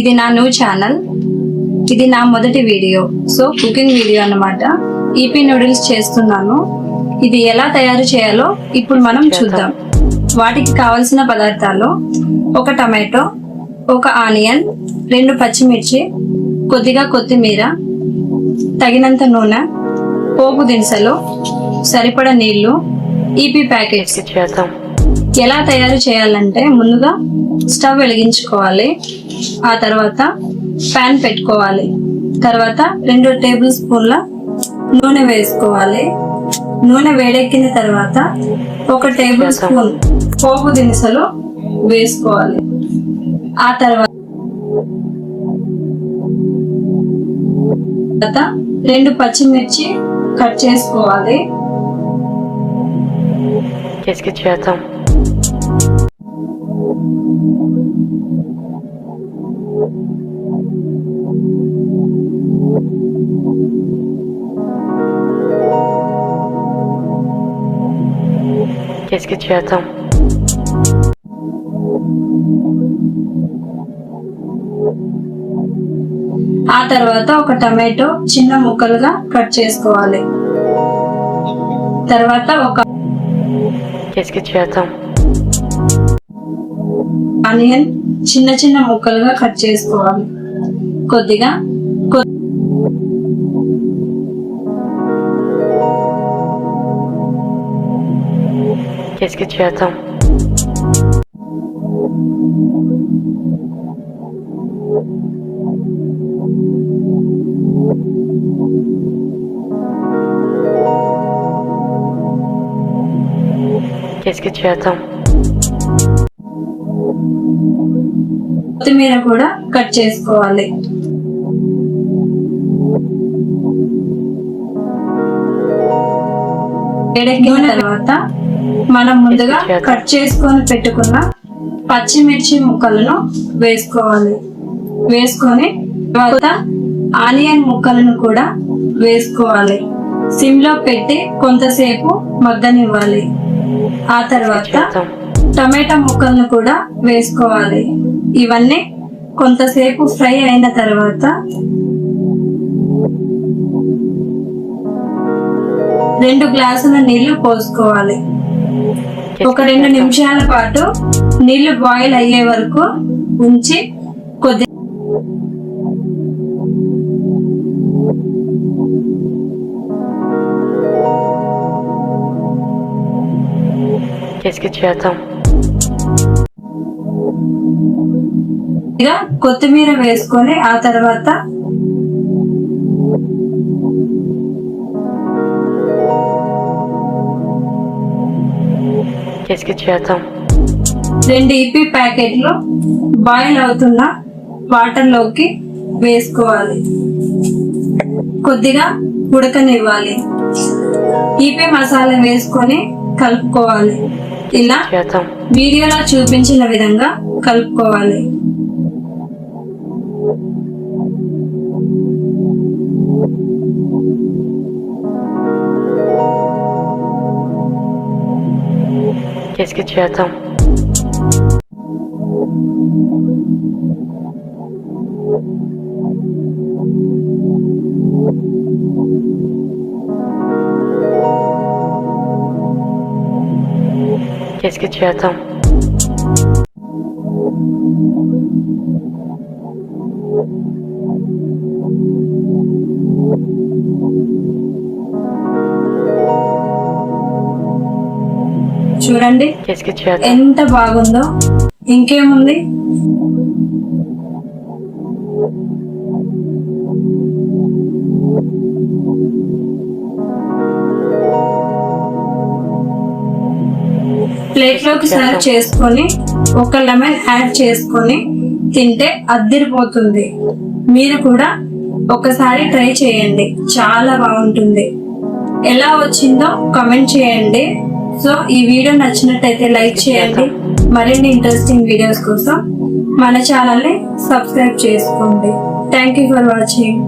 ఇది నా new channel. ఇది నా మొదటి వీడియో. సో కుకింగ్ వీడియో అన్నమాట. ఈపీ నూడిల్స్ చేస్తున్నాను. ఇది ఎలా తయారు చేయాలో ఇప్పుడు మనం చూద్దాం. వాటికి కావలసిన పదార్థాలు: ఒక టమాటో, ఒక ఆనియన్, 2 పచ్చిమిర్చి, కొద్దిగా కొత్తిమీర, తగినంత నూనె, పోపు దినుసులు, సరిపడా నీళ్లు, ఈపీ ప్యాకెట్స్. ఎలా తయారు చేయాలంటే ముందుగా స్టవ్ వెలిగించుకోవాలి. ఆ తర్వాత పాన్ పెట్టుకోవాలి. తర్వాత 2 టేబుల్ స్పూన్ల నూనె వేసుకోవాలి. నూనె వేడెక్కిన తర్వాత 1 టేబుల్ స్పూన్ పోపు దినుసులు వేసుకోవాలి. ఆ తర్వాత 2 పచ్చిమిర్చి కట్ చేసుకోవాలి. ఆ తర్వాత ఒక టమాటో చిన్న ముక్కలుగా కట్ చేసుకోవాలి. తర్వాత ఒక ఆనియన్ చిన్న చిన్న ముక్కలుగా కట్ చేసుకోవాలి. కొద్దిగా కొత్తిమీర కూడా కట్ చేసుకోవాలి. వేడెక్కిన తర్వాత మనం ముందుగా కట్ చేసుకొని పెట్టుకున్న పచ్చిమిర్చి ముక్కలను వేసుకోవాలి. వేసుకొని తర్వాత ఆనియన్ ముక్కలను కూడా వేసుకోవాలి. సిమ్ లో పెట్టి కొంతసేపు మగ్గనివ్వాలి. ఆ తర్వాత టమాటా ముక్కలను కూడా వేసుకోవాలి. ఇవన్నీ కొంతసేపు ఫ్రై అయిన తర్వాత 2 గ్లాసుల నీళ్లు పోసుకోవాలి. ఒక 2 నిమిషాల పాటు నీళ్లు బాయిల్ అయ్యే వరకు ఉంచి కొద్ది కొత్తిమీర వేసుకొని ఆ తర్వాత రెండు ఈపీ ప్యాకెట్లు బాయిల్ అవుతున్న వాటర్ లోకి వేసుకోవాలి. కొద్దిగా ఉడకనివ్వాలి. ఈపీ మసాలా వేసుకొని కలుపుకోవాలి. ఇలా వీడియోలో చూపించిన విధంగా కలుపుకోవాలి. చూడండి ఎంత బాగుందో. ఇంకేముంది, ప్లేట్ లోకి సర్వ్ చేసుకొని ఒక లెమన్ యాడ్ చేసుకొని తింటే అద్దిరిపోతుంది. మీరు కూడా ఒకసారి ట్రై చేయండి, చాలా బాగుంటుంది. ఎలా వచ్చిందో కామెంట్ చేయండి. సో ఈ వీడియో నచ్చినట్టయితే లైక్ చేయండి. మరిన్ని ఇంట్రెస్టింగ్ వీడియోస్ కోసం మన ఛానల్ ని సబ్స్క్రైబ్ చేసుకోండి. Thank you for watching.